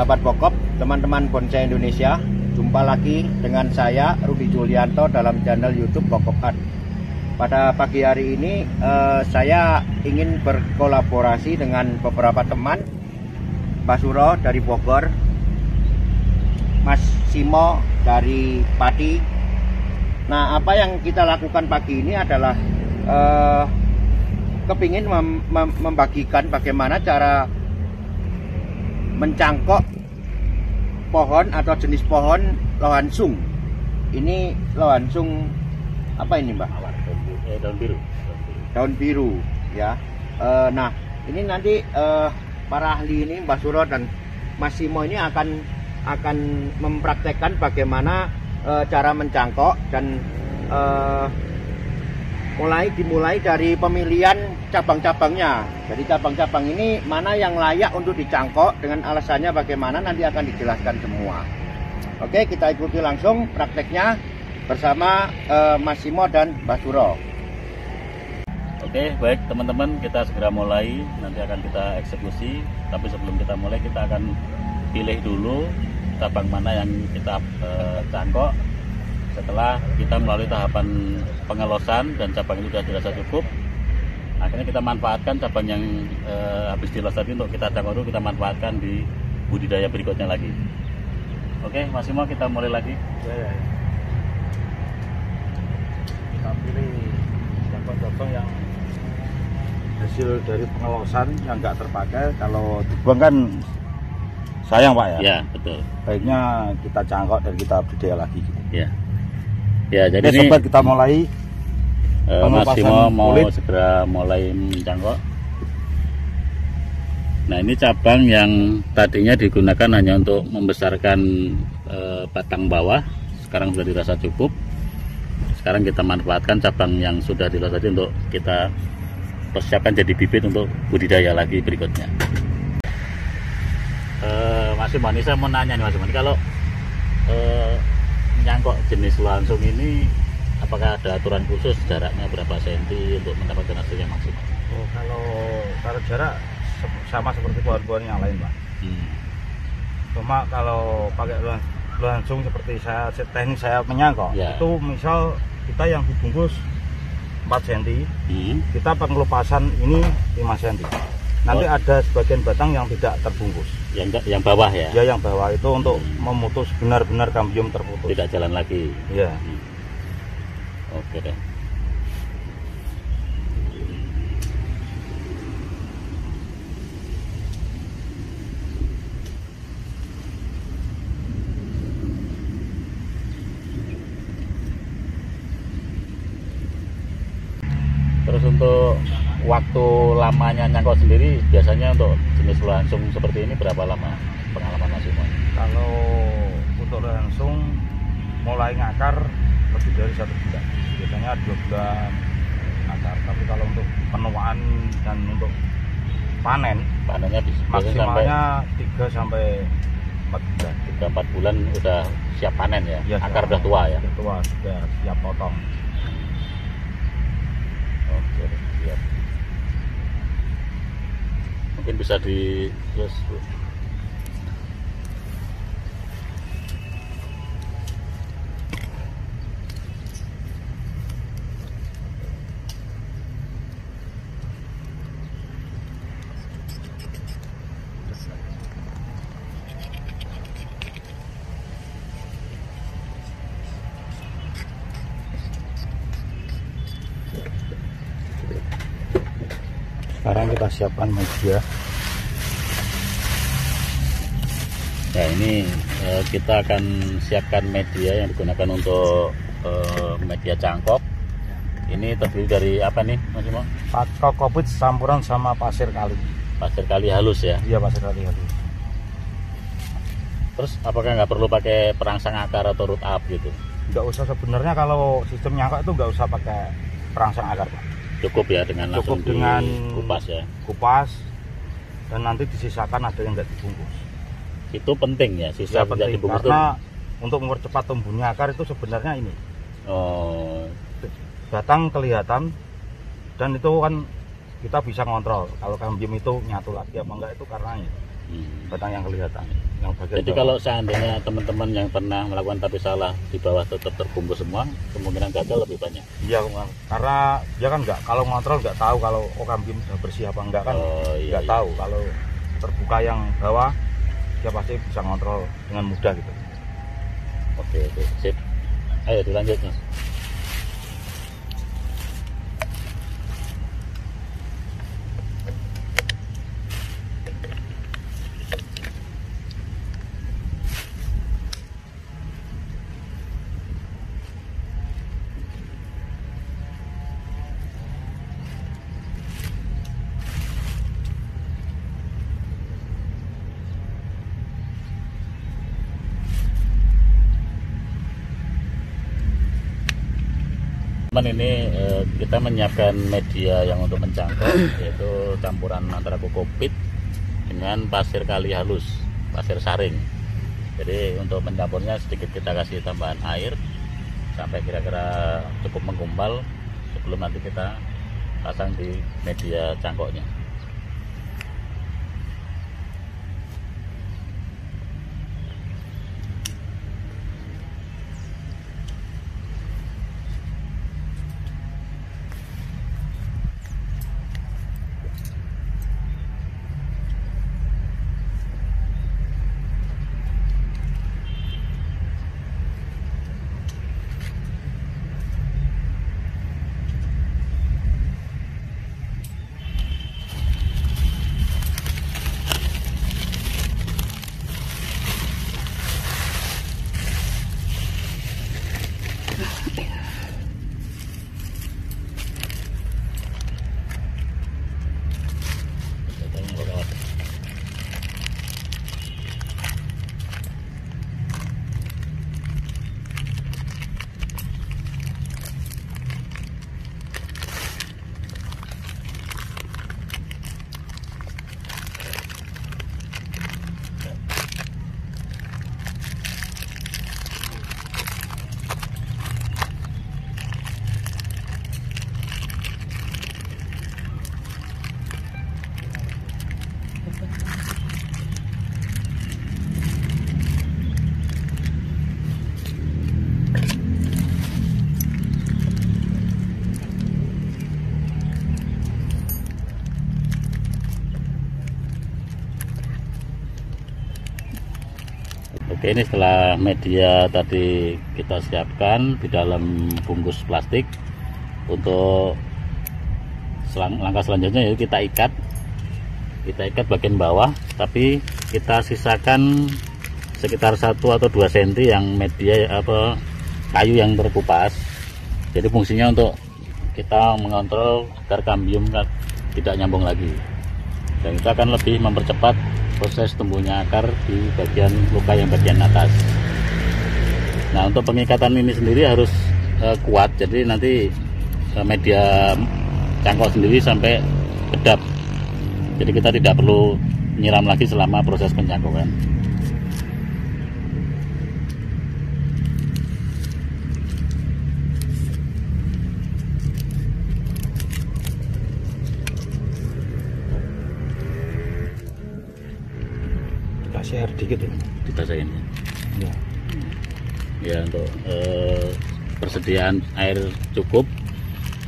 Sahabat Pokop, teman-teman bonsai Indonesia, jumpa lagi dengan saya Rudi Julianto dalam channel YouTube Pokop Art. Pada pagi hari ini saya ingin berkolaborasi dengan beberapa teman, Pak Suro dari Bogor, Mas Simo dari Pati. Nah, apa yang kita lakukan pagi ini adalah kepingin membagikan bagaimana cara mencangkok pohon atau jenis pohon lohansung. Ini lohansung apa ini, Mbak? Daun biru. Daun biru, ya. Nah, ini nanti para ahli ini, Mbak Suro dan Mas Simo ini akan mempraktekkan bagaimana cara mencangkok dan dimulai dari pemilihan cabang-cabangnya. Jadi cabang-cabang ini mana yang layak untuk dicangkok, dengan alasannya bagaimana nanti akan dijelaskan semua. Oke, kita ikuti langsung prakteknya bersama Mas Simo dan Mbak Suro. Oke, baik teman-teman, kita segera mulai. Nanti akan kita eksekusi. Tapi sebelum kita mulai, kita akan pilih dulu cabang mana yang kita cangkok. Setelah kita melalui tahapan pengelosan dan cabang itu sudah dirasa cukup, akhirnya kita manfaatkan cabang yang habis dilos tadi untuk kita cangkok dulu, kita manfaatkan di budidaya berikutnya lagi. Oke, Mas Simo, kita mulai lagi. Ya. Kita pilih cabang-cabang yang hasil dari pengelosan yang nggak terpakai. Kalau dibuang kan sayang, Pak, ya? Ya, betul. Baiknya kita cangkok dan kita budidaya lagi gitu. Ya, jadi ini sobat, kita mulai Mas Simo mau kulit. segera mulai mencangkok. Nah, ini cabang yang tadinya digunakan hanya untuk membesarkan batang bawah, sekarang sudah dirasa cukup. Sekarang kita manfaatkan cabang yang sudah dilos tadi untuk kita persiapkan jadi bibit untuk budidaya lagi berikutnya. Mas Simo, ini saya mau nanya nih Mas Simo, kalau menyangkok jenis lohansung ini, apakah ada aturan khusus jaraknya berapa senti untuk mendapatkan hasil yang maksimal? Oh, kalau jarak sama seperti pohon-pohon yang lain, Pak. Cuma kalau pakai lohansung seperti teknik saya menyangkok, ya, itu misal kita yang dibungkus 4 cm, kita pengelupasan ini 5 cm. Nanti ada sebagian batang yang tidak terbungkus. Yang bawah ya? Ya, yang bawah itu untuk memutus benar-benar kambium terputus. Tidak jalan lagi. Ya. Oke deh. Terus untuk waktu lamanya nyangkok sendiri, biasanya untuk jenis lohansung seperti ini berapa lama pengalaman Mas Simo? Kalau untuk lohansung mulai ngakar lebih dari 1 bulan, biasanya 2 bulan ngakar. Tapi kalau untuk penuaan dan untuk panennya maksimalnya 3 sampai 4 bulan. 3-4 bulan udah siap panen ya? Ya, akar udah tua ya? Udah tua, sudah siap potong. Oke, siap. Mungkin bisa di terus. Sekarang kita siapkan media. Ya, ini kita akan siapkan media yang digunakan untuk media cangkok. Ini terdiri dari apa nih, Mas Simo? Kokopit campuran sama pasir kali. Pasir kali halus ya? Iya, pasir kali halus. Terus apakah nggak perlu pakai perangsang akar atau root up gitu? Nggak usah, sebenarnya kalau sistem nyangkok itu nggak usah pakai perangsang akar, Pak. Cukup ya dengan langsung dengan kupas ya? Kupas, dan nanti disisakan ada yang nggak dibungkus. Itu penting ya, sisa penting, dibungkus karena untuk mempercepat tumbuhnya akar itu sebenarnya ini. Oh. Batang kelihatan, dan itu kan kita bisa ngontrol kalau kambium itu nyatu lagi apa enggak, itu karena ini. batang yang kelihatan. Yang bagian Jadi bawah. kalau seandainya teman-teman yang pernah melakukan tapi salah di bawah tetap terbungkus semua, kemungkinan gagal lebih banyak. Iya, karena dia kan nggak, kalau ngontrol nggak tahu kalau kambium sudah bersih apa enggak kan, nggak tahu. Kalau terbuka yang bawah, dia pasti bisa ngontrol dengan mudah gitu. Oke, sip. Ayo dilanjut Mas. Teman ini kita menyiapkan media yang untuk mencangkok, yaitu campuran antara kokopit dengan pasir kali halus, pasir saring. Jadi untuk mencampurnya sedikit kita kasih tambahan air sampai kira-kira cukup menggumpal sebelum nanti kita pasang di media cangkoknya. Oke, ini setelah media tadi kita siapkan di dalam bungkus plastik. Untuk langkah selanjutnya yaitu kita ikat bagian bawah, tapi kita sisakan sekitar 1 atau 2 cm yang media kayu yang terkupas. Jadi fungsinya untuk kita mengontrol agar kambium tidak nyambung lagi, dan itu akan lebih mempercepat proses tumbuhnya akar di bagian luka yang bagian atas. Nah, untuk pengikatan ini sendiri harus kuat, jadi nanti media cangkok sendiri sampai kedap. Jadi kita tidak perlu nyiram lagi selama proses pencangkokan. Kasih air dikit ya. Dibasahin Ya. Ya, untuk persediaan air cukup.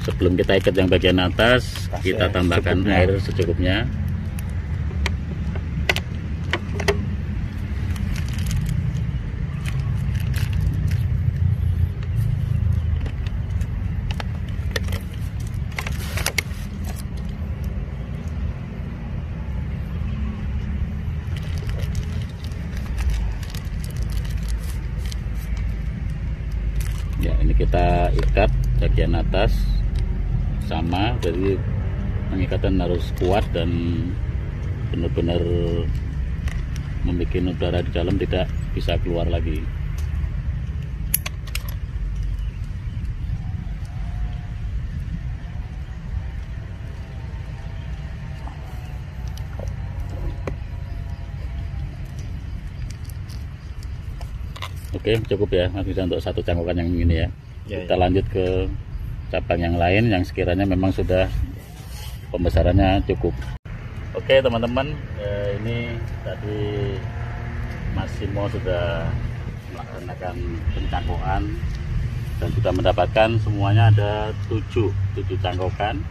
Sebelum kita ikat yang bagian atas, kita tambahkan air secukupnya. Ya, ini kita ikat bagian atas sama, jadi pengikatan harus kuat dan benar-benar membuat udara di dalam tidak bisa keluar lagi. Oke, cukup ya Mas Bisa untuk satu cangkokan yang ini ya. Kita lanjut ke cabang yang lain yang sekiranya memang sudah pembesarannya cukup. Oke teman-teman, ini tadi Massimo sudah melaksanakan pencangkokan dan sudah mendapatkan semuanya ada 7 cangkokan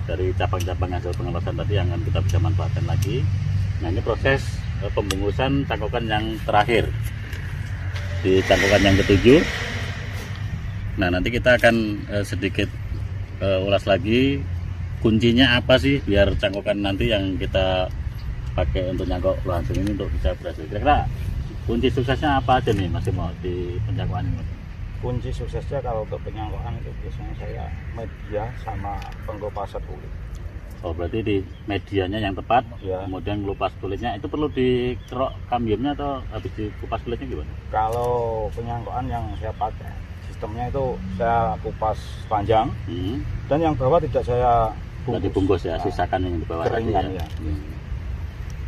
dari cabang-cabang hasil pengawasan tadi yang akan kita bisa manfaatkan lagi. Nah, ini proses pembungkusan cangkokan yang terakhir di cangkokan yang ke-7. Nah, nanti kita akan sedikit ulas lagi kuncinya apa sih biar cangkokan nanti yang kita pakai untuk nyangkok langsung ini untuk bisa berhasil. Kira-kira kunci suksesnya apa aja nih Mas Mo di pencangkokan ini? Kunci suksesnya kalau untuk penyangkokan itu biasanya saya media sama pengopasan kulit. Oh, berarti di medianya yang tepat, Ya. kemudian ngelupas kulitnya itu perlu dikerok kambiumnya atau habis dikupas kulitnya gimana? Kalau penyangkokan yang saya pakai sistemnya itu saya kupas panjang dan yang bawah tidak saya Nggak dibungkus ya, sisakan yang di bawah tadi keringan ya. ya.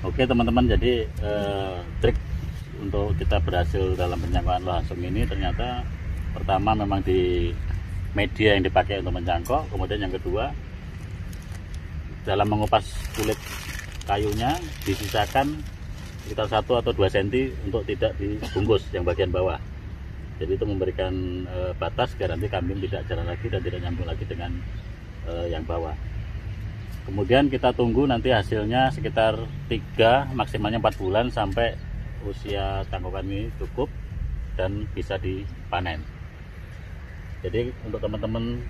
Oke teman-teman, jadi trik untuk kita berhasil dalam pencangkokan langsung ini ternyata pertama memang di media yang dipakai untuk mencangkok, kemudian yang kedua dalam mengupas kulit kayunya disisakan sekitar 1 atau 2 cm untuk tidak dibungkus yang bagian bawah. Jadi itu memberikan batas agar nanti kambium tidak jalan lagi dan tidak nyambung lagi dengan yang bawah. Kemudian kita tunggu nanti hasilnya sekitar 3 maksimalnya 4 bulan sampai usia cangkokan ini cukup dan bisa dipanen. Jadi untuk teman-teman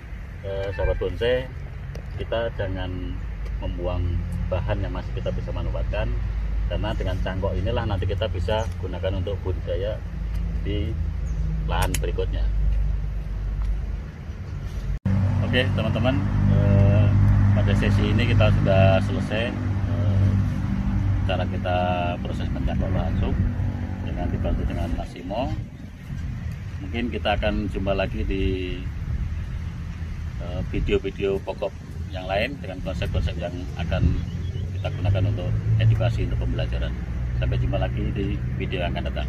sahabat bonsai, kita jangan membuang bahan yang masih kita bisa manfaatkan, karena dengan cangkok inilah nanti kita bisa gunakan untuk budidaya di lahan berikutnya. Oke teman-teman, pada sesi ini kita sudah selesai cara kita proses mencangkok langsung dengan dibantu dengan Massimo. Mungkin kita akan jumpa lagi di video-video pokok yang lain dengan konsep-konsep yang akan kita gunakan untuk edukasi untuk pembelajaran. Sampai jumpa lagi di video yang akan datang.